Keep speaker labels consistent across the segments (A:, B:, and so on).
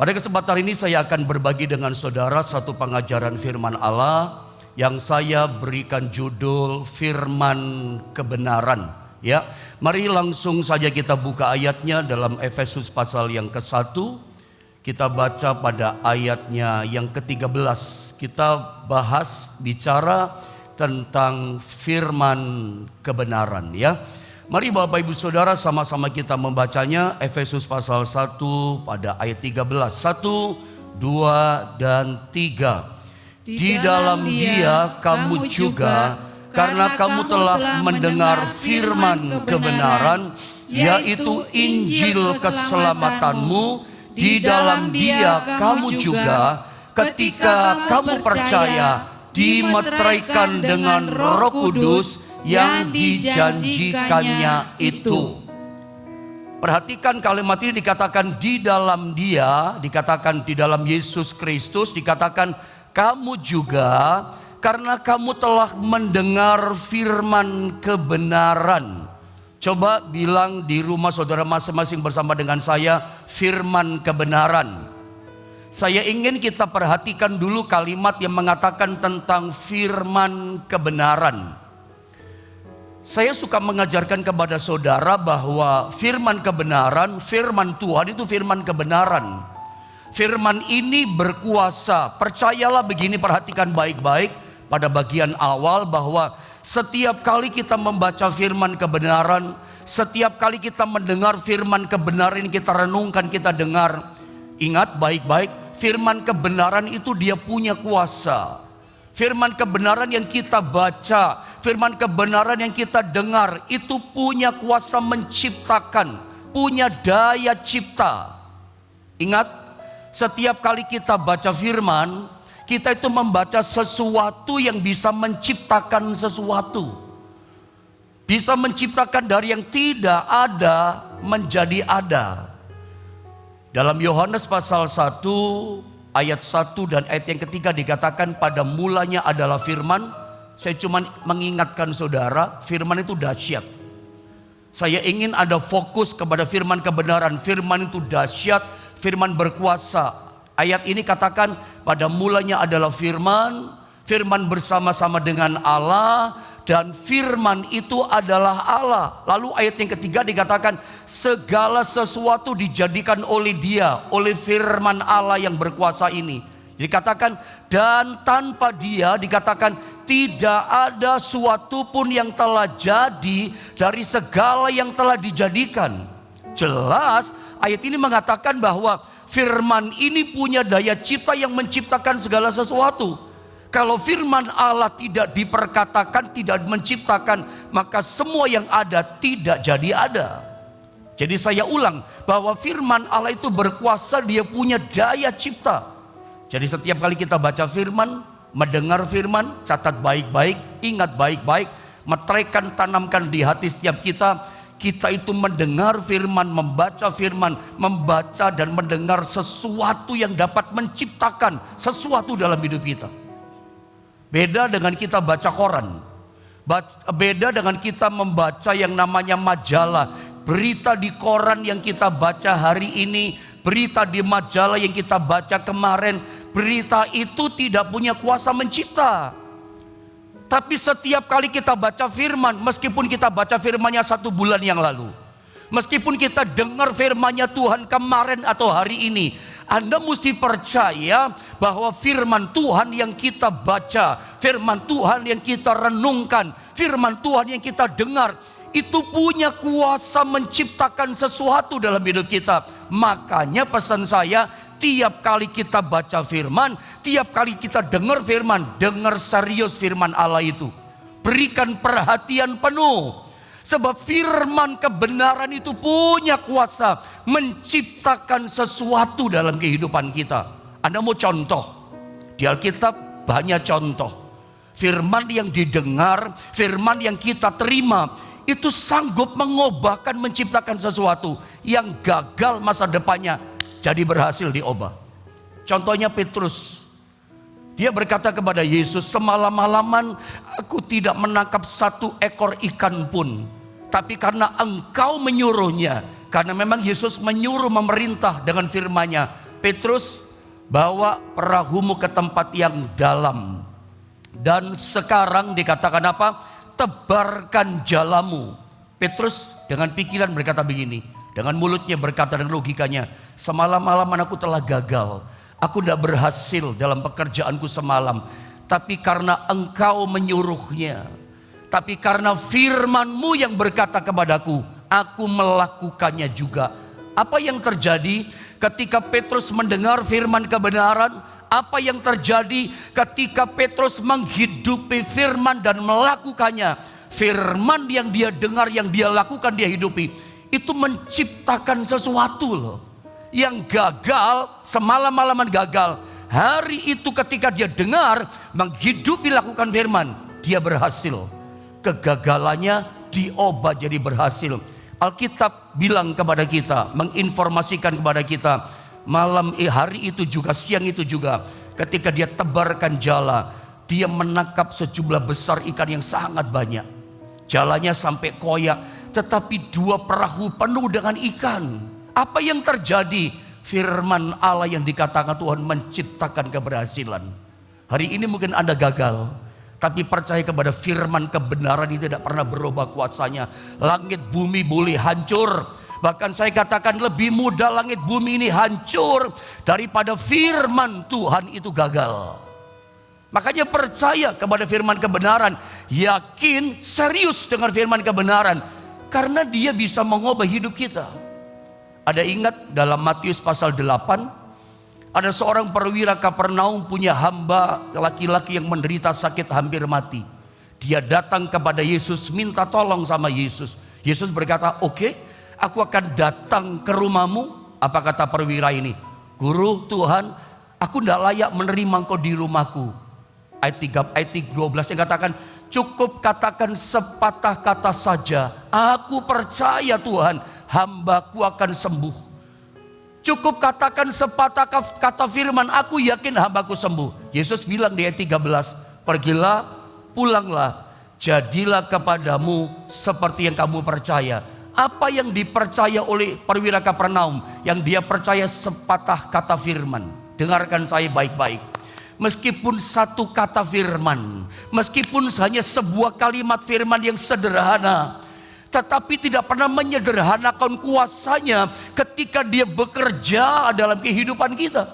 A: Pada kesempatan ini saya akan berbagi dengan saudara satu pengajaran firman Allah yang saya berikan judul Firman Kebenaran. Ya, mari langsung saja kita buka ayatnya dalam Efesus pasal yang ke-1. Kita baca pada ayatnya yang ke-13. Kita bahas bicara tentang firman kebenaran, ya. Mari Bapak Ibu Saudara sama-sama kita membacanya. Efesus pasal 1 pada ayat 13. 1, 2, dan 3. Di dalam Dia kamu juga, karena kamu telah mendengar firman kebenaran, yaitu Injil keselamatanmu. Di dalam Dia kamu juga, ketika kamu percaya, dimeteraikan dengan Roh Kudus yang dijanjikannya itu. Perhatikan kalimat ini, dikatakan di dalam Dia, dikatakan di dalam Yesus Kristus, dikatakan kamu juga karena kamu telah mendengar firman kebenaran. Coba bilang di rumah saudara masing-masing bersama dengan saya, firman kebenaran. Saya ingin kita perhatikan dulu kalimat yang mengatakan tentang firman kebenaran. Saya suka mengajarkan kepada saudara bahwa firman kebenaran, firman Tuhan itu firman kebenaran. Firman ini berkuasa. Percayalah begini, perhatikan baik-baik pada bagian awal bahwa setiap kali kita membaca firman kebenaran, setiap kali kita mendengar firman kebenaran ini kita renungkan, kita dengar. Ingat baik-baik, firman kebenaran itu dia punya kuasa. Firman kebenaran yang kita baca, firman kebenaran yang kita dengar, itu punya kuasa menciptakan, punya daya cipta. Ingat, setiap kali kita baca firman, kita itu membaca sesuatu yang bisa menciptakan sesuatu. Bisa menciptakan dari yang tidak ada menjadi ada. Dalam Yohanes pasal 1 ayat 1 dan ayat yang ketiga dikatakan pada mulanya adalah firman. Saya cuma mengingatkan saudara, firman itu dahsyat. Saya ingin ada fokus kepada firman kebenaran. Firman itu dahsyat, firman berkuasa. Ayat ini katakan pada mulanya adalah firman, firman bersama-sama dengan Allah, dan firman itu adalah Allah. Lalu ayat yang ketiga dikatakan segala sesuatu dijadikan oleh Dia, oleh firman Allah yang berkuasa ini. Dikatakan dan tanpa Dia, dikatakan tidak ada suatu pun yang telah jadi dari segala yang telah dijadikan. Jelas ayat ini mengatakan bahwa firman ini punya daya cipta yang menciptakan segala sesuatu. Kalau firman Allah tidak diperkatakan, tidak menciptakan, maka semua yang ada tidak jadi ada. Jadi saya ulang bahwa firman Allah itu berkuasa, dia punya daya cipta. Jadi setiap kali kita baca firman, mendengar firman, catat baik-baik, ingat baik-baik, meteraikan, tanamkan di hati setiap kita. Kita itu mendengar firman, membaca firman, membaca dan mendengar sesuatu yang dapat menciptakan sesuatu dalam hidup kita. Beda dengan kita baca koran, beda dengan kita membaca yang namanya majalah. Berita di koran yang kita baca hari ini, berita di majalah yang kita baca kemarin, berita itu tidak punya kuasa mencipta. Tapi setiap kali kita baca firman, meskipun kita baca firmannya 1 bulan yang lalu, meskipun kita dengar firmannya Tuhan kemarin atau hari ini, Anda mesti percaya bahwa firman Tuhan yang kita baca, firman Tuhan yang kita renungkan, firman Tuhan yang kita dengar, itu punya kuasa menciptakan sesuatu dalam hidup kita. Makanya pesan saya, tiap kali kita baca firman, tiap kali kita dengar firman, dengar serius firman Allah itu. Berikan perhatian penuh. Sebab firman kebenaran itu punya kuasa menciptakan sesuatu dalam kehidupan kita. Anda mau contoh? Di Alkitab banyak contoh. Firman yang didengar, firman yang kita terima, itu sanggup mengubahkan, menciptakan sesuatu yang gagal masa depannya jadi berhasil diubah. Contohnya Petrus. Dia berkata kepada Yesus, semalam-malaman aku tidak menangkap 1 ekor ikan pun. Tapi karena engkau menyuruhnya, karena memang Yesus menyuruh, memerintah dengan firman-Nya, Petrus, bawa perahumu ke tempat yang dalam. Dan sekarang dikatakan apa? Tebarkan jalamu. Petrus dengan pikiran berkata begini, dengan mulutnya berkata dengan logikanya, semalam-malaman aku telah gagal. Aku tidak berhasil dalam pekerjaanku semalam. Tapi karena engkau menyuruhnya, tapi karena firman-Mu yang berkata kepadaku, aku melakukannya juga. Apa yang terjadi ketika Petrus mendengar firman kebenaran? Apa yang terjadi ketika Petrus menghidupi firman dan melakukannya? Firman yang dia dengar, yang dia lakukan, dia hidupi. Itu menciptakan sesuatu loh. Yang gagal, semalam-malaman gagal. Hari itu ketika dia dengar, menghidupi, lakukan firman, dia berhasil. Kegagalannya diubah jadi berhasil. Alkitab bilang kepada kita, menginformasikan kepada kita, hari itu juga, siang itu juga, ketika dia tebarkan jala, dia menangkap sejumlah besar ikan yang sangat banyak. Jalannya sampai koyak, tetapi 2 perahu penuh dengan ikan. Apa yang terjadi? Firman Allah yang dikatakan Tuhan menciptakan keberhasilan. Hari ini mungkin Anda gagal, tapi percaya kepada firman kebenaran ini tidak pernah berubah kuasanya. Langit bumi boleh hancur, bahkan saya katakan lebih mudah langit bumi ini hancur daripada firman Tuhan itu gagal. Makanya percaya kepada firman kebenaran, yakin, serius dengan firman kebenaran, karena dia bisa mengubah hidup kita. Ada ingat dalam Matius pasal 8, ada seorang perwira Kapernaum punya hamba laki-laki yang menderita sakit hampir mati. Dia datang kepada Yesus, minta tolong sama Yesus. Yesus berkata, oke, aku akan datang ke rumahmu. Apa kata perwira ini? Guru, Tuhan, aku tidak layak menerima engkau di rumahku. Ayat 12 yang katakan, cukup katakan sepatah kata saja, aku percaya Tuhan, hambaku akan sembuh. Cukup katakan sepatah kata firman, aku yakin hambaku sembuh. Yesus bilang di ayat 13, pergilah, pulanglah, jadilah kepadamu seperti yang kamu percaya. Apa yang dipercaya oleh perwira Kapernaum? Yang dia percaya sepatah kata firman. Dengarkan saya baik-baik. Meskipun satu kata firman, meskipun hanya sebuah kalimat firman yang sederhana, tetapi tidak pernah menyederhanakan kuasanya ketika dia bekerja dalam kehidupan kita.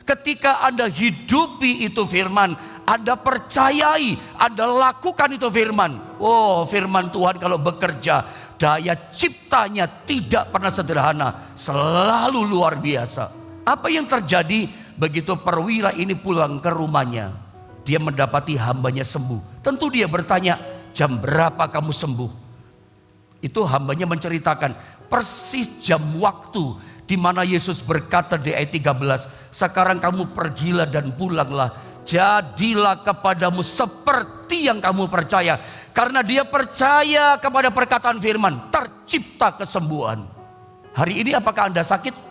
A: Ketika Anda hidupi itu firman, Anda percayai, Anda lakukan itu firman. Oh, firman Tuhan kalau bekerja, daya ciptanya tidak pernah sederhana, selalu luar biasa. Apa yang terjadi begitu perwira ini pulang ke rumahnya? Dia mendapati hambanya sembuh. Tentu dia bertanya, jam berapa kamu sembuh? Itu hambanya menceritakan persis jam waktu di mana Yesus berkata di ayat 13, sekarang kamu pergilah dan pulanglah, jadilah kepadamu seperti yang kamu percaya. Karena dia percaya kepada perkataan firman, tercipta kesembuhan. Hari ini apakah Anda sakit?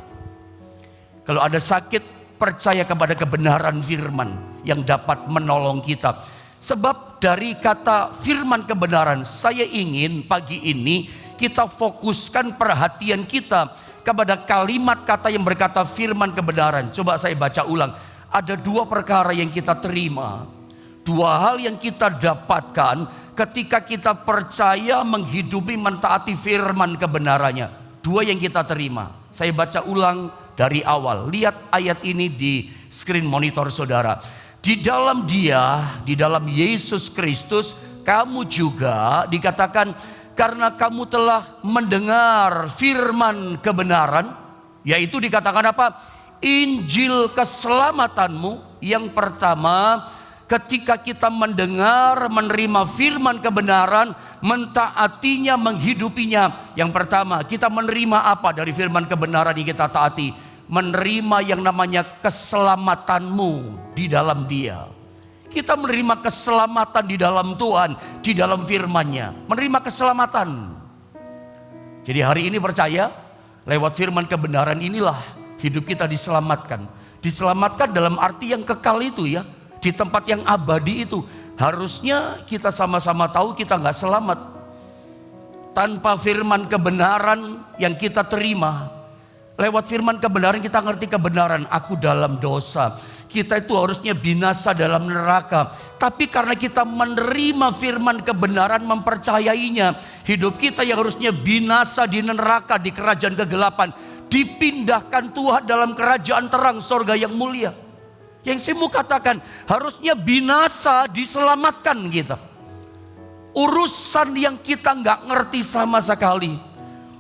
A: Kalau Anda sakit, percaya kepada kebenaran firman yang dapat menolong kita. Sebab dari kata firman kebenaran, saya ingin pagi ini kita fokuskan perhatian kita kepada kalimat kata yang berkata firman kebenaran. Coba saya baca ulang. Ada 2 perkara yang kita terima, 2 hal yang kita dapatkan ketika kita percaya, menghidupi, mentaati firman kebenarannya. 2 yang kita terima. Saya baca ulang dari awal. Lihat ayat ini di screen monitor saudara. Di dalam Dia, di dalam Yesus Kristus, kamu juga dikatakan karena kamu telah mendengar firman kebenaran, yaitu dikatakan apa? Injil keselamatanmu. Yang pertama, ketika kita mendengar, menerima firman kebenaran, mentaatinya, menghidupinya. Yang pertama, kita menerima apa dari firman kebenaran yang kita taati? Menerima yang namanya keselamatanmu di dalam Dia. Kita menerima keselamatan di dalam Tuhan, di dalam firman-Nya. Menerima keselamatan. Jadi hari ini percaya, lewat firman kebenaran inilah hidup kita diselamatkan. Diselamatkan dalam arti yang kekal itu ya. Di tempat yang abadi itu. Harusnya kita sama-sama tahu kita gak selamat tanpa firman kebenaran yang kita terima. Lewat firman kebenaran kita ngerti kebenaran. Aku dalam dosa. Kita itu harusnya binasa dalam neraka. Tapi karena kita menerima firman kebenaran, mempercayainya, hidup kita yang harusnya binasa di neraka, di kerajaan kegelapan, dipindahkan Tuhan dalam kerajaan terang sorga yang mulia. Yang saya mau katakan, harusnya binasa diselamatkan kita. Urusan yang kita nggak ngerti sama sekali,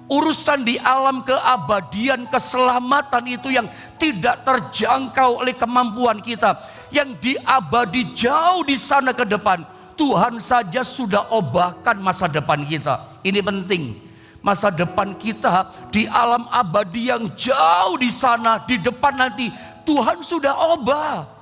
A: urusan di alam keabadian, keselamatan itu yang tidak terjangkau oleh kemampuan kita, yang di abadi jauh di sana ke depan, Tuhan saja sudah obahkan masa depan kita. Ini penting, masa depan kita di alam abadi yang jauh di sana, di depan nanti, Tuhan sudah obah.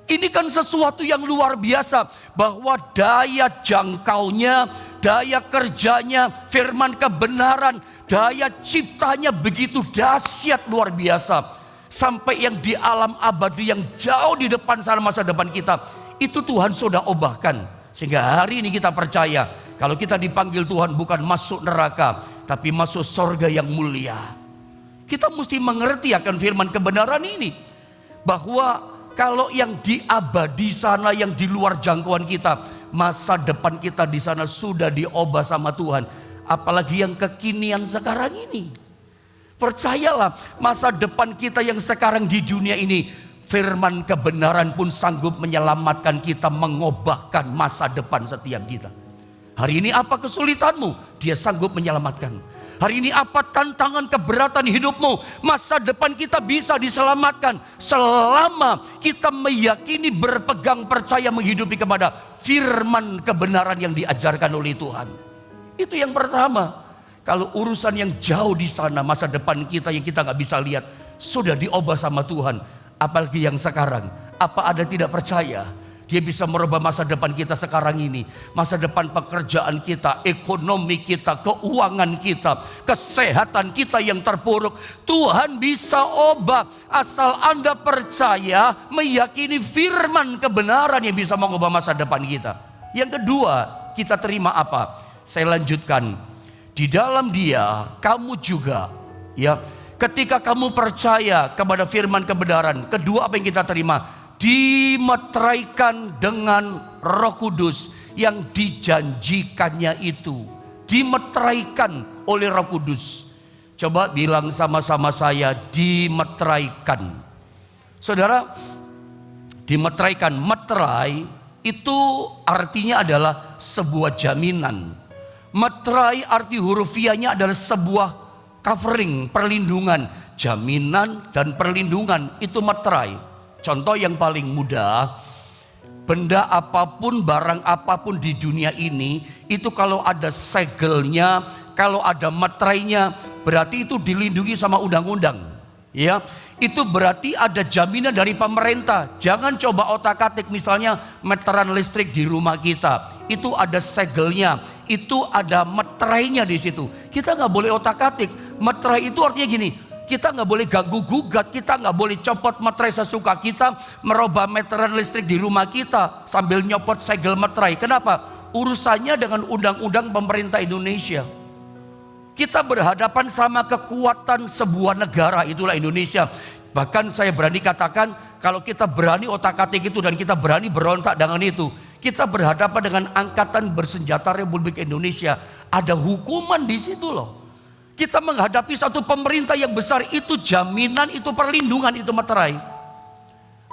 A: Ini kan sesuatu yang luar biasa, bahwa daya jangkaunya, daya kerjanya, firman kebenaran, daya ciptanya begitu dahsyat luar biasa. Sampai yang di alam abadi yang jauh di depan sana masa depan kita, itu Tuhan sudah obahkan. Sehingga hari ini kita percaya, kalau kita dipanggil Tuhan bukan masuk neraka, tapi masuk sorga yang mulia. Kita mesti mengerti akan firman kebenaran ini, bahwa kalau yang di abadi sana, yang di luar jangkauan kita, masa depan kita di sana sudah diubah sama Tuhan. Apalagi yang kekinian sekarang ini. Percayalah, masa depan kita yang sekarang di dunia ini, firman kebenaran pun sanggup menyelamatkan kita, mengubahkan masa depan setiap kita. Hari ini apa kesulitanmu? Dia sanggup menyelamatkan. Hari ini apa tantangan keberatan hidupmu? Masa depan kita bisa diselamatkan selama kita meyakini, berpegang percaya, menghidupi kepada firman kebenaran yang diajarkan oleh Tuhan. Itu yang pertama. Kalau urusan yang jauh di sana, masa depan kita yang kita gak bisa lihat, sudah diubah sama Tuhan. Apalagi yang sekarang, apa ada tidak percaya? Dia bisa merubah masa depan kita sekarang ini. Masa depan pekerjaan kita, ekonomi kita, keuangan kita, kesehatan kita yang terpuruk. Tuhan bisa ubah asal Anda percaya, meyakini firman kebenaran yang bisa mengubah masa depan kita. Yang kedua, kita terima apa? Saya lanjutkan. Di dalam Dia, kamu juga, ya. Ketika kamu percaya kepada firman kebenaran, kedua apa yang kita terima? Dimeteraikan dengan Roh Kudus yang dijanjikannya itu. Dimeteraikan oleh Roh Kudus. Coba bilang sama-sama saya, dimeteraikan. Saudara, dimeteraikan, meterai itu artinya adalah sebuah jaminan. Meterai arti hurufiahnya adalah sebuah covering, perlindungan, jaminan dan perlindungan, itu meterai. Contoh yang paling mudah, benda apapun, barang apapun di dunia ini, itu kalau ada segelnya, kalau ada meterainya, berarti itu dilindungi sama undang-undang. Ya, itu berarti ada jaminan dari pemerintah. Jangan coba otak-atik, misalnya meteran listrik di rumah kita, itu ada segelnya, itu ada meterainya di situ. Kita nggak boleh otak-atik. Meterai itu artinya gini. Kita nggak boleh ganggu gugat, kita nggak boleh copot meterai sesuka kita, merubah meteran listrik di rumah kita sambil nyopot segel meterai. Kenapa? Urusannya dengan undang-undang pemerintah Indonesia. Kita berhadapan sama kekuatan sebuah negara, itulah Indonesia. Bahkan saya berani katakan, kalau kita berani otak-atik itu dan kita berani berontak dengan itu, kita berhadapan dengan angkatan bersenjata Republik Indonesia. Ada hukuman di situ loh. Kita menghadapi satu pemerintah yang besar, itu jaminan, itu perlindungan, itu meterai.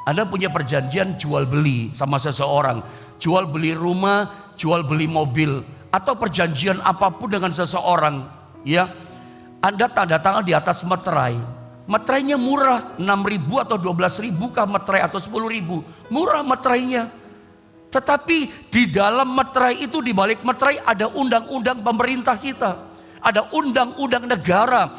A: Anda punya perjanjian jual beli sama seseorang, jual beli rumah, jual beli mobil, atau perjanjian apapun dengan seseorang, ya. Anda tanda tangan di atas meterai. Meterainya murah, 6.000 atau 12.000 kah meterai atau 10.000? Murah meterainya. Tetapi di dalam meterai itu, di balik meterai ada undang-undang pemerintah kita. Ada undang-undang negara,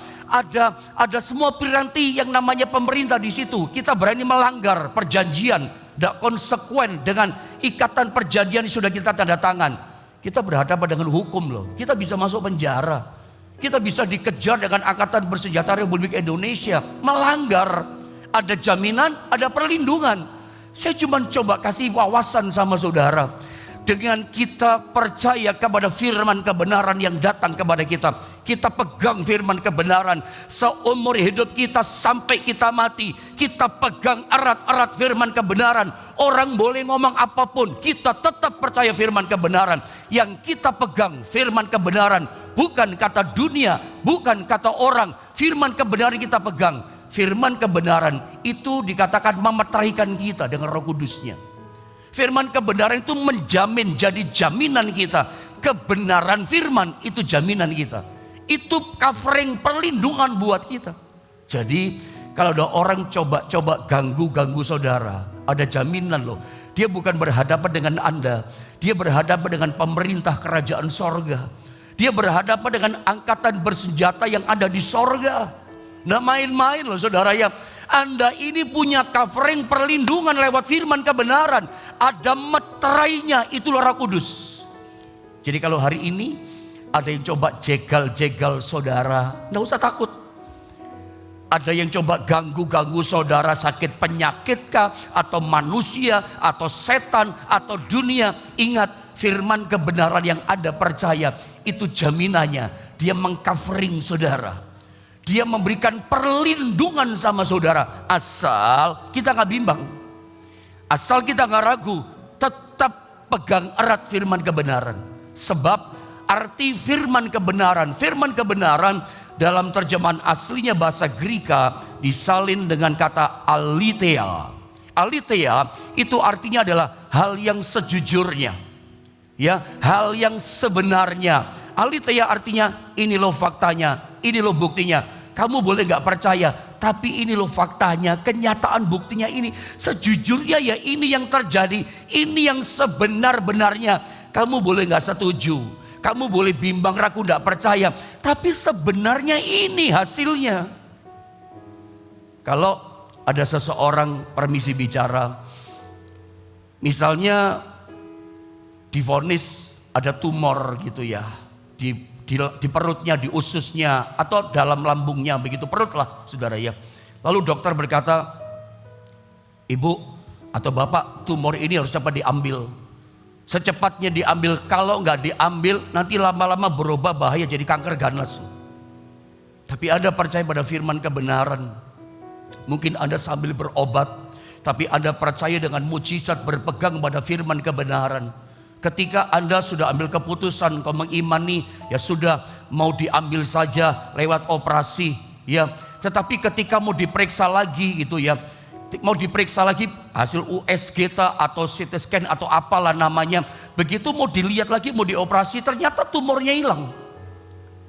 A: ada semua piranti yang namanya pemerintah di situ. Kita berani melanggar perjanjian, tidak konsekuen dengan ikatan perjanjian yang sudah kita tanda tangan. Kita berhadapan dengan hukum loh. Kita bisa masuk penjara. Kita bisa dikejar dengan angkatan bersenjata Republik Indonesia. Melanggar, ada jaminan, ada perlindungan. Saya cuma coba kasih wawasan sama saudara. Dengan kita percaya kepada firman kebenaran yang datang kepada kita, Kita pegang firman kebenaran seumur hidup kita sampai kita mati. Kita pegang erat-erat firman kebenaran. Orang boleh ngomong apapun, kita tetap percaya firman kebenaran. Yang kita pegang firman kebenaran, bukan kata dunia, bukan kata orang. Firman kebenaran kita pegang. Firman kebenaran itu dikatakan memeteraikan kita dengan Roh Kudusnya. Firman kebenaran itu menjamin, jadi jaminan kita. Kebenaran firman itu jaminan kita. Itu covering perlindungan buat kita. Jadi kalau ada orang coba ganggu saudara, ada jaminan loh. Dia bukan berhadapan dengan Anda, dia berhadapan dengan pemerintah kerajaan sorga. Dia berhadapan dengan angkatan bersenjata yang ada di sorga. Nah main-main loh saudara ya. Anda ini punya covering perlindungan lewat firman kebenaran. Ada meterainya, itulah Roh Kudus. Jadi kalau hari ini ada yang coba jegal-jegal saudara, nggak usah takut. Ada yang coba ganggu saudara, sakit penyakit kah, atau manusia, atau setan, atau dunia. Ingat, firman kebenaran yang Anda percaya, itu jaminannya. Dia mengcovering saudara. Dia memberikan perlindungan sama saudara. Asal kita nggak bimbang. Asal kita nggak ragu. Tetap pegang erat firman kebenaran. Sebab arti firman kebenaran dalam terjemahan aslinya bahasa Greka disalin dengan kata aletheia. Aletheia itu artinya adalah hal yang sejujurnya. Ya, hal yang sebenarnya. Aletheia artinya ini loh faktanya, ini loh buktinya. Kamu boleh gak percaya, tapi ini loh faktanya, kenyataan buktinya ini. Sejujurnya ya ini yang terjadi, ini yang sebenar-benarnya. Kamu boleh gak setuju, kamu boleh bimbang, ragu, tidak percaya. Tapi sebenarnya ini hasilnya. Kalau ada seseorang, permisi bicara. Misalnya divonis ada tumor gitu ya. Di perutnya, di ususnya, atau dalam lambungnya. Begitu perut lah saudara ya. Lalu dokter berkata, ibu atau bapak, tumor ini harus cepat diambil. Secepatnya diambil, kalau nggak diambil nanti lama-lama berubah bahaya jadi kanker ganas. Tapi Anda percaya pada firman kebenaran. Mungkin Anda sambil berobat, tapi Anda percaya dengan mujizat berpegang pada firman kebenaran. Ketika Anda sudah ambil keputusan, kau mengimani, ya sudah mau diambil saja lewat operasi, ya. Tetapi ketika mau diperiksa lagi gitu ya, mau diperiksa lagi hasil USG atau CT scan atau apalah namanya, begitu mau dilihat lagi, mau dioperasi, ternyata tumornya hilang.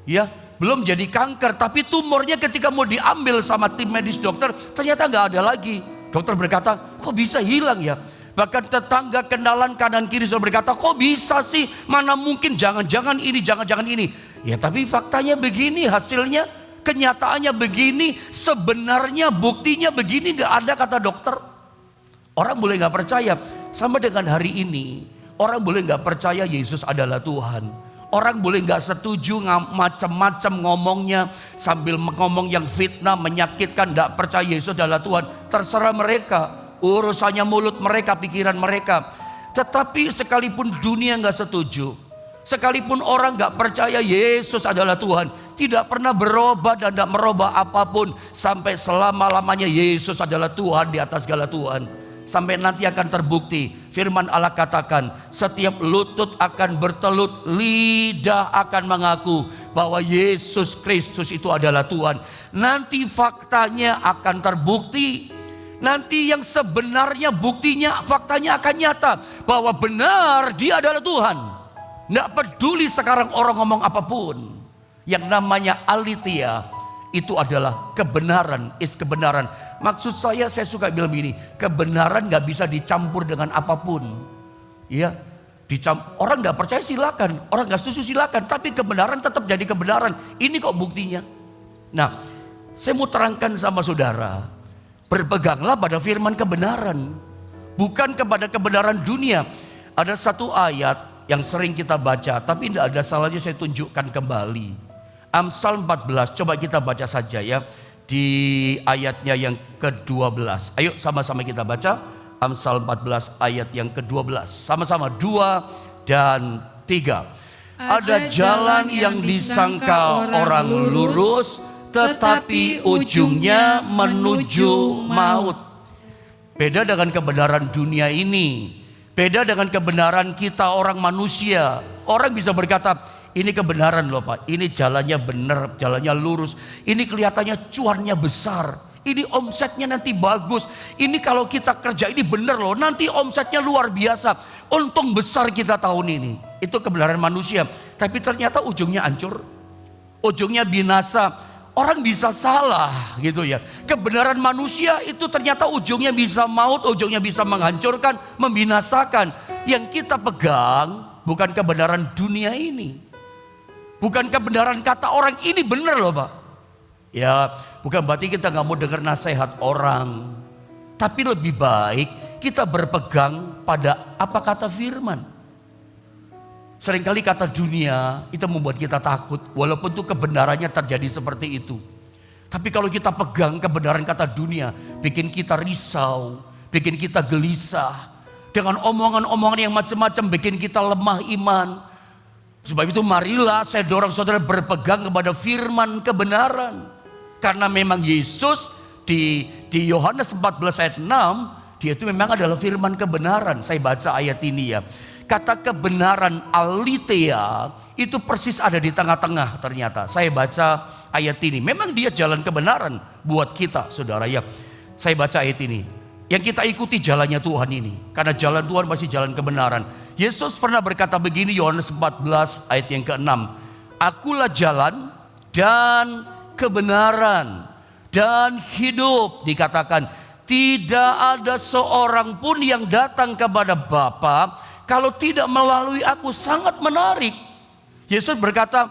A: Ya, belum jadi kanker, tapi tumornya ketika mau diambil sama tim medis dokter, ternyata nggak ada lagi. Dokter berkata, kok bisa hilang ya? Bahkan tetangga, kenalan, kanan kiri sudah berkata, kok bisa sih? Mana mungkin, jangan-jangan ini, jangan-jangan ini. Ya tapi faktanya begini, hasilnya, kenyataannya begini, sebenarnya buktinya begini, gak ada kata dokter. Orang boleh gak percaya. Sama dengan hari ini, orang boleh gak percaya Yesus adalah Tuhan. Orang boleh gak setuju macam-macam ngomongnya, sambil ngomong yang fitnah, menyakitkan, gak percaya Yesus adalah Tuhan. Terserah mereka. Urusannya mulut mereka, pikiran mereka. Tetapi sekalipun dunia gak setuju, sekalipun orang gak percaya Yesus adalah Tuhan, tidak pernah berubah dan tidak merubah apapun, sampai selama-lamanya Yesus adalah Tuhan di atas segala Tuhan. Sampai nanti akan terbukti. Firman Allah katakan, setiap lutut akan bertelut, lidah akan mengaku bahwa Yesus Kristus itu adalah Tuhan. Nanti faktanya akan terbukti. Nanti yang sebenarnya buktinya, faktanya akan nyata bahwa benar dia adalah Tuhan. Tidak peduli sekarang orang ngomong apapun. Yang namanya aletheia itu adalah kebenaran, kebenaran. Maksud saya suka bilang begini, kebenaran gak bisa dicampur dengan apapun. Ya, orang gak percaya silakan, orang gak setuju silakan, tapi kebenaran tetap jadi kebenaran. Ini kok buktinya. Nah, saya mau terangkan sama saudara, berpeganglah pada firman kebenaran, bukan kepada kebenaran dunia. Ada satu ayat yang sering kita baca, tapi tidak ada salahnya saya tunjukkan kembali. Amsal 14, coba kita baca saja ya, di ayatnya yang ke-12. Ayo sama-sama kita baca Amsal 14 ayat yang ke-12. Sama-sama 2 dan 3. Ada jalan yang disangka orang lurus, tetapi ujungnya menuju maut. Beda dengan kebenaran dunia ini. Beda dengan kebenaran kita orang manusia. Orang bisa berkata, ini kebenaran loh Pak, ini jalannya benar, jalannya lurus. Ini kelihatannya cuannya besar, ini omsetnya nanti bagus. Ini kalau kita kerja ini benar loh, nanti omsetnya luar biasa. Untung besar kita tahun ini. Itu kebenaran manusia. Tapi ternyata ujungnya hancur, ujungnya binasa. Orang bisa salah gitu ya. Kebenaran manusia itu ternyata ujungnya bisa maut, ujungnya bisa menghancurkan, membinasakan. Yang kita pegang bukan kebenaran dunia ini. Bukan kebenaran kata orang ini benar loh Pak. Ya bukan berarti kita gak mau dengar nasihat orang. Tapi lebih baik kita berpegang pada apa kata firman. Seringkali kata dunia itu membuat kita takut. Walaupun itu kebenarannya terjadi seperti itu. Tapi kalau kita pegang kebenaran kata dunia, bikin kita risau, bikin kita gelisah. Dengan omongan-omongan yang macam-macam bikin kita lemah iman. Sebab itu marilah saya dorong saudara berpegang kepada firman kebenaran. Karena memang Yesus di Yohanes 14 ayat 6, dia itu memang adalah firman kebenaran. Saya baca ayat ini ya. Kata kebenaran aletheia itu persis ada di tengah-tengah ternyata. Saya baca ayat ini. Memang dia jalan kebenaran buat kita saudara ya. Saya baca ayat ini. Yang kita ikuti jalannya Tuhan ini. Karena jalan Tuhan masih jalan kebenaran. Yesus pernah berkata begini, Yohanes 14 ayat yang ke-6. Akulah jalan dan kebenaran dan hidup. Dikatakan tidak ada seorang pun yang datang kepada Bapa kalau tidak melalui aku. Sangat menarik. Yesus berkata,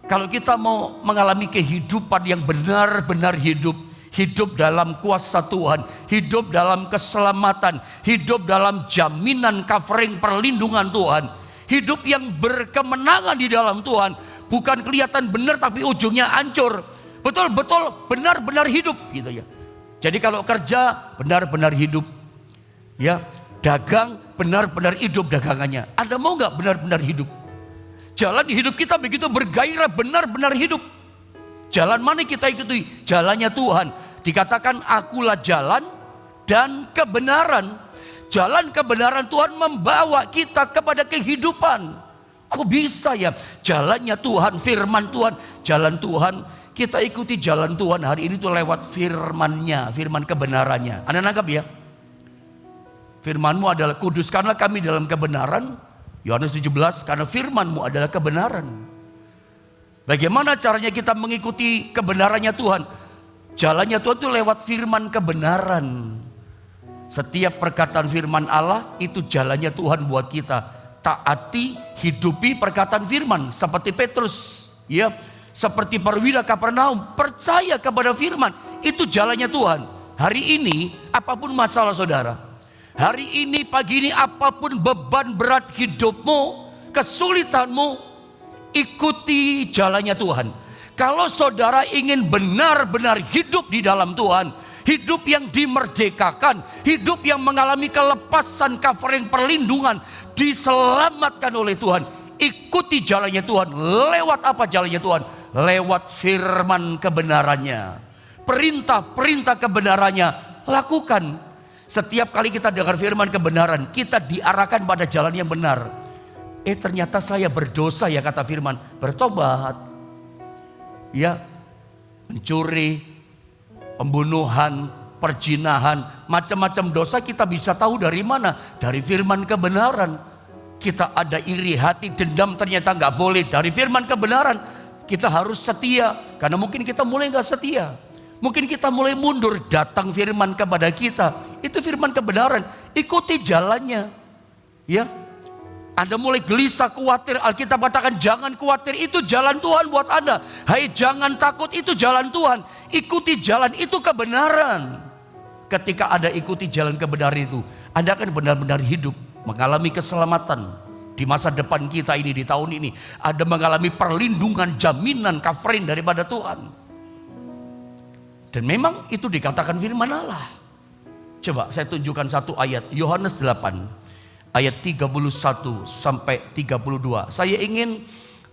A: kalau kita mau mengalami kehidupan yang benar-benar hidup, hidup dalam kuasa Tuhan, hidup dalam keselamatan, hidup dalam jaminan covering perlindungan Tuhan, hidup yang berkemenangan di dalam Tuhan, bukan kelihatan benar tapi ujungnya hancur. Betul-betul benar-benar hidup gitu ya. Jadi kalau kerja benar-benar hidup, ya dagang benar-benar hidup dagangannya. Anda mau nggak benar-benar hidup? Jalan hidup kita begitu bergairah, benar-benar hidup. Jalan mana kita ikuti? Jalannya Tuhan. Dikatakan akulah jalan dan kebenaran. Jalan kebenaran Tuhan membawa kita kepada kehidupan. Kok bisa ya? Jalannya Tuhan, firman Tuhan, jalan Tuhan. Kita ikuti jalan Tuhan hari ini tuh lewat firman-Nya, firman kebenarannya. Anda nangkap ya? Firman-Mu adalah kuduskanlah kami dalam kebenaran. Yohanes 17, karena firman-Mu adalah kebenaran. Bagaimana caranya kita mengikuti kebenarannya Tuhan? Jalannya Tuhan itu lewat firman kebenaran. Setiap perkataan firman Allah itu jalannya Tuhan buat kita. Taati, hidupi perkataan firman. Seperti Petrus, ya, seperti perwira Kapernaum, percaya kepada firman. Itu jalannya Tuhan. Hari ini apapun masalah saudara, hari ini pagi ini apapun beban berat hidupmu, kesulitanmu, ikuti jalannya Tuhan. Kalau saudara ingin benar-benar hidup di dalam Tuhan, hidup yang dimerdekakan, hidup yang mengalami kelepasan covering perlindungan, diselamatkan oleh Tuhan, ikuti jalannya Tuhan. Lewat apa jalannya Tuhan? Lewat firman kebenarannya, perintah-perintah kebenarannya lakukan. Setiap kali kita dengar firman kebenaran, kita diarahkan pada jalan yang benar. Ternyata saya berdosa ya kata firman, bertobat. Ya, mencuri, pembunuhan, perjinahan, macam-macam dosa kita bisa tahu dari mana? Dari firman kebenaran. Kita ada iri hati, dendam ternyata nggak boleh. Dari firman kebenaran kita harus setia, karena mungkin kita mulai nggak setia. Mungkin kita mulai mundur, datang firman kepada kita. Itu firman kebenaran, ikuti jalannya. Ya, Anda mulai gelisah, khawatir, Alkitab katakan jangan khawatir, itu jalan Tuhan buat Anda. Hai jangan takut, itu jalan Tuhan. Ikuti jalan, itu kebenaran. Ketika Anda ikuti jalan kebenaran itu, Anda akan benar-benar hidup, mengalami keselamatan. Di masa depan kita ini, di tahun ini, Anda mengalami perlindungan, jaminan, covering daripada Tuhan. Dan memang itu dikatakan firman Allah. Coba saya tunjukkan satu ayat, Yohanes 8 ayat 31 sampai 32. Saya ingin,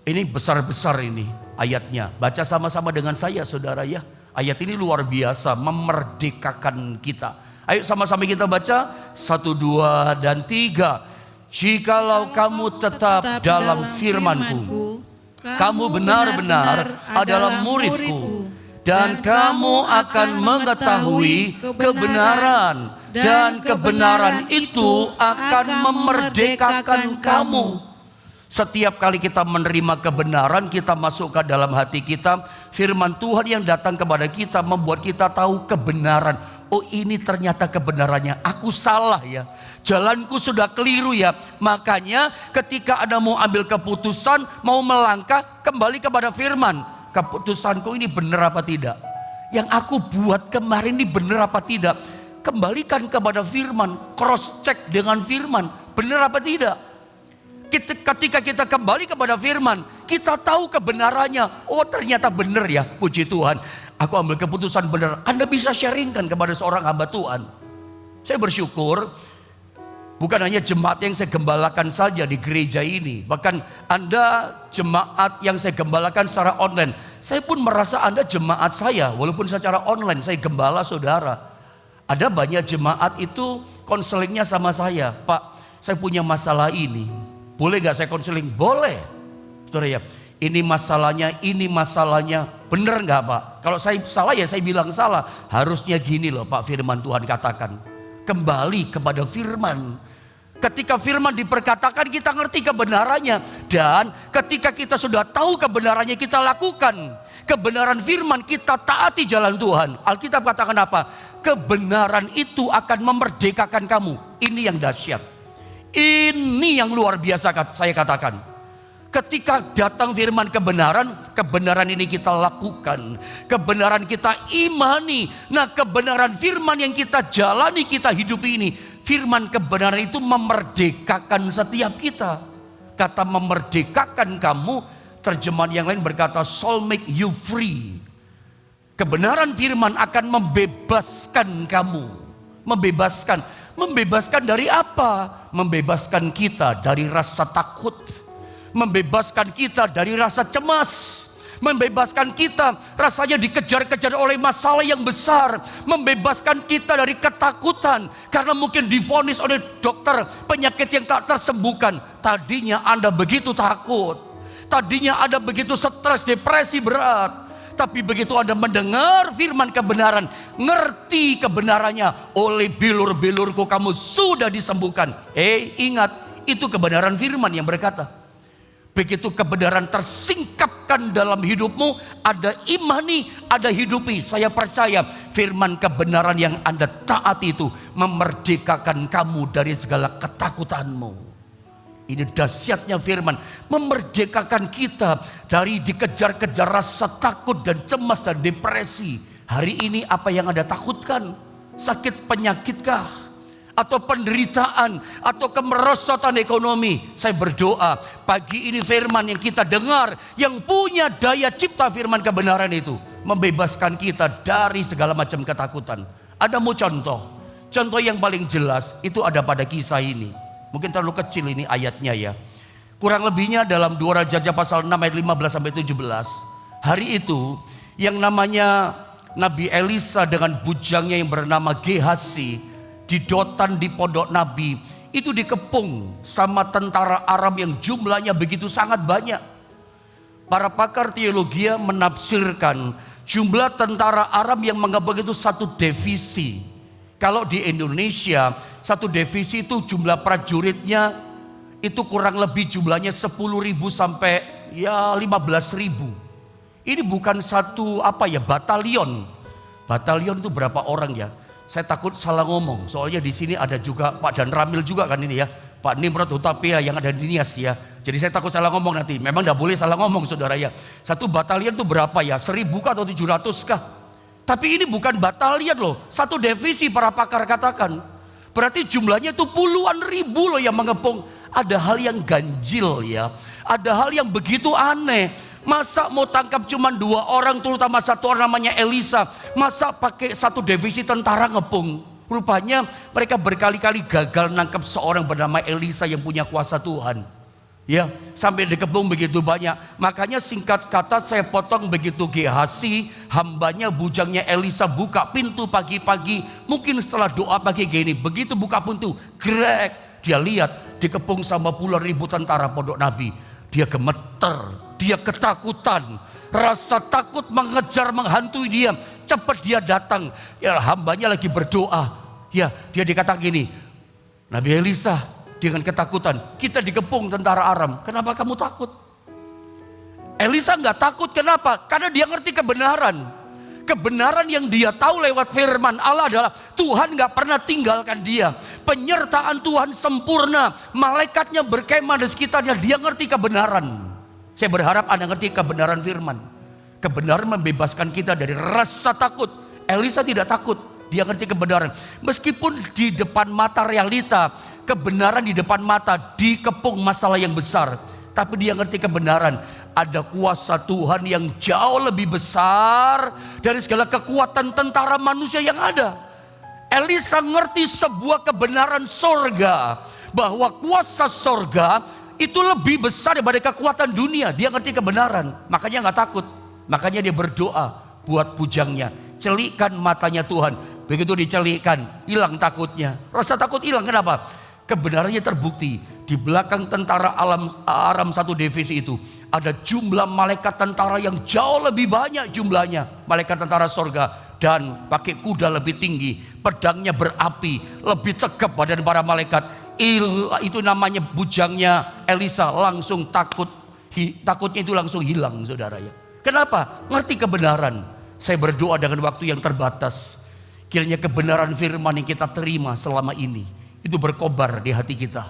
A: ini besar-besar ini ayatnya. Baca sama-sama dengan saya saudara ya. Ayat ini luar biasa, memerdekakan kita. Ayo sama-sama kita baca, 1, 2, dan 3. Jikalau kamu tetap dalam firman-Ku, kamu benar-benar adalah murid-Ku, dan kamu akan mengetahui kebenaran, dan kebenaran itu akan memerdekakan kamu. Setiap kali kita menerima kebenaran, kita masuk ke dalam hati kita, firman Tuhan yang datang kepada kita membuat kita tahu kebenaran. Oh, ini ternyata kebenarannya, aku salah ya, jalanku sudah keliru ya. Makanya ketika ada mau ambil keputusan, mau melangkah, kembali kepada firman. Keputusanku ini benar apa tidak? Yang aku buat kemarin ini benar apa tidak? Kembalikan kepada firman, cross check dengan firman, benar apa tidak? Ketika kita kembali kepada firman, kita tahu kebenarannya. Oh, ternyata benar ya, puji Tuhan. Aku ambil keputusan benar. Anda bisa sharingkan kepada seorang hamba Tuhan. Saya bersyukur bukan hanya jemaat yang saya gembalakan saja di gereja ini, bahkan Anda jemaat yang saya gembalakan secara online. Saya pun merasa Anda jemaat saya, walaupun secara online saya gembala saudara. Ada banyak jemaat itu konselingnya sama saya. Pak, saya punya masalah ini, boleh gak saya konseling? Boleh saudara ya. Ini masalahnya, bener gak Pak? Kalau saya salah ya saya bilang salah. Harusnya gini loh Pak, firman Tuhan katakan. Kembali kepada firman. Ketika firman diperkatakan, kita ngerti kebenarannya. Dan ketika kita sudah tahu kebenarannya, kita lakukan kebenaran firman, kita taati jalan Tuhan. Alkitab katakan apa? Kebenaran itu akan memerdekakan kamu. Ini yang dahsyat. Ini yang luar biasa saya katakan. Ketika datang firman kebenaran ini kita lakukan. Kebenaran kita imani. Nah, kebenaran firman yang kita jalani, kita hidupi ini. Firman kebenaran itu memerdekakan setiap kita. Kata memerdekakan kamu, terjemahan yang lain berkata soul make you free. Kebenaran firman akan membebaskan kamu. Membebaskan dari apa? Membebaskan kita dari rasa takut. Membebaskan kita dari rasa cemas. Membebaskan kita rasanya dikejar-kejar oleh masalah yang besar. Membebaskan kita dari ketakutan. Karena mungkin divonis oleh dokter penyakit yang tak tersembuhkan. Tadinya Anda begitu takut. Tadinya Anda begitu stres, depresi berat. Tapi begitu Anda mendengar firman kebenaran, ngerti kebenarannya, oleh bilur-bilurku kamu sudah disembuhkan. Ingat, itu kebenaran firman yang berkata. Begitu kebenaran tersingkapkan dalam hidupmu, ada imani, ada hidupi. Saya percaya firman kebenaran yang Anda taati itu memerdekakan kamu dari segala ketakutanmu. Ini dahsyatnya firman, memerdekakan kita dari dikejar-kejar rasa takut dan cemas dan depresi. Hari ini apa yang Anda takutkan? Sakit penyakitkah? Atau penderitaan, atau kemerosotan ekonomi? Saya berdoa pagi ini firman yang kita dengar, yang punya daya cipta firman kebenaran itu, membebaskan kita dari segala macam ketakutan. Ada mau contoh yang paling jelas itu ada pada kisah ini. Mungkin terlalu kecil ini ayatnya ya. Kurang lebihnya dalam 2 Raja pasal 6 ayat 15 sampai 17. Hari itu yang namanya Nabi Elisa dengan bujangnya yang bernama Gehasi di Dotan di pondok Nabi itu dikepung sama tentara Aram yang jumlahnya begitu sangat banyak. Para pakar teologi menafsirkan jumlah tentara Aram yang mengebom itu satu divisi. Kalau di Indonesia satu divisi itu jumlah prajuritnya itu kurang lebih jumlahnya 10.000 sampai ya 15.000. Ini bukan satu batalion. Batalion itu berapa orang ya? Saya takut salah ngomong, soalnya di sini ada juga Pak Dan Ramil juga kan ini ya, Pak Nimrod Utapia yang ada di Nias ya. Jadi saya takut salah ngomong nanti. Memang tidak boleh salah ngomong saudara ya. Satu batalion itu berapa ya? 1.000 kah atau 700 kah? Tapi ini bukan batalion loh, satu divisi para pakar katakan. Berarti jumlahnya itu puluhan ribu loh yang mengepung. Ada hal yang ganjil ya, ada hal yang begitu aneh. Masa mau tangkap cuma 2 orang, terutama 1 orang namanya Elisa. Masa pakai satu divisi tentara ngepung? Rupanya mereka berkali-kali gagal nangkap seorang bernama Elisa yang punya kuasa Tuhan. Ya, sampai dikepung begitu banyak. Makanya singkat kata saya potong begitu Gehazi, hambanya bujangnya Elisa buka pintu pagi-pagi. Mungkin setelah doa pagi gini, begitu buka pintu, grek, dia lihat dikepung sama puluhan ribu tentara pondok Nabi. Dia gemeter, dia ketakutan. Rasa takut mengejar, menghantui dia. Cepat dia datang. Ya, hambanya lagi berdoa. Ya, dia dikatakan gini, Nabi Elisa dengan ketakutan, kita dikepung tentara Aram. Kenapa kamu takut? Elisa nggak takut, kenapa? Karena dia ngerti kebenaran. Kebenaran yang dia tahu lewat firman Allah adalah Tuhan nggak pernah tinggalkan dia. Penyertaan Tuhan sempurna. Malaikatnya berkemah di sekitarnya. Dia ngerti kebenaran. Saya berharap Anda ngerti kebenaran firman. Kebenaran membebaskan kita dari rasa takut. Elisa tidak takut, dia ngerti kebenaran. Meskipun di depan mata realita, kebenaran di depan mata dikepung masalah yang besar, tapi dia ngerti kebenaran. Ada kuasa Tuhan yang jauh lebih besar dari segala kekuatan tentara manusia yang ada. Elisa ngerti sebuah kebenaran sorga, bahwa kuasa sorga itu lebih besar daripada kekuatan dunia. Dia ngerti kebenaran, makanya nggak takut. Makanya dia berdoa buat bujangnya, celikkan matanya Tuhan. Begitu dicelikkan, hilang takutnya. Rasa takut hilang, kenapa? Kebenarannya terbukti. Di belakang tentara Aram satu divisi itu ada jumlah malaikat tentara yang jauh lebih banyak jumlahnya. Malaikat tentara sorga, dan pakai kuda lebih tinggi, pedangnya berapi, lebih tegap badan para malaikat. Itu namanya bujangnya Elisa langsung takut. Takutnya itu langsung hilang, saudara ya. Kenapa? Ngerti kebenaran. Saya berdoa dengan waktu yang terbatas, kiranya kebenaran firman yang kita terima selama ini itu berkobar di hati kita.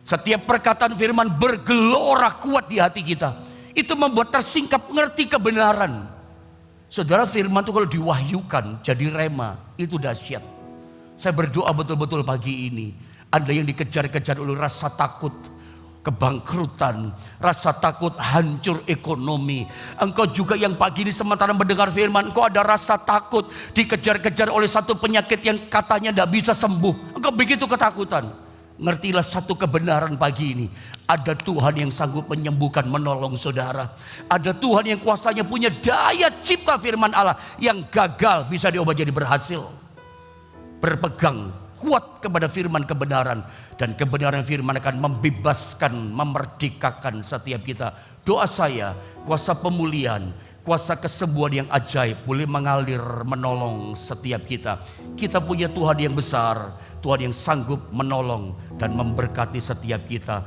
A: Setiap perkataan firman bergelora kuat di hati kita. Itu membuat tersingkap ngerti kebenaran. Saudara, firman itu kalau diwahyukan jadi rema, itu dahsyat. Saya berdoa betul-betul pagi ini, Anda yang dikejar-kejar oleh rasa takut kebangkrutan, rasa takut hancur ekonomi. Engkau juga yang pagi ini sementara mendengar firman, engkau ada rasa takut dikejar-kejar oleh satu penyakit yang katanya tidak bisa sembuh. Engkau begitu ketakutan. Ngertilah satu kebenaran pagi ini. Ada Tuhan yang sanggup menyembuhkan, menolong saudara. Ada Tuhan yang kuasanya punya daya cipta firman Allah. Yang gagal bisa diubah jadi berhasil. Berpegang kuat kepada firman kebenaran. Dan kebenaran firman akan membebaskan, memerdekakan setiap kita. Doa saya, kuasa pemulihan, kuasa kesembuhan yang ajaib boleh mengalir menolong setiap kita. Kita punya Tuhan yang besar, Tuhan yang sanggup menolong dan memberkati setiap kita.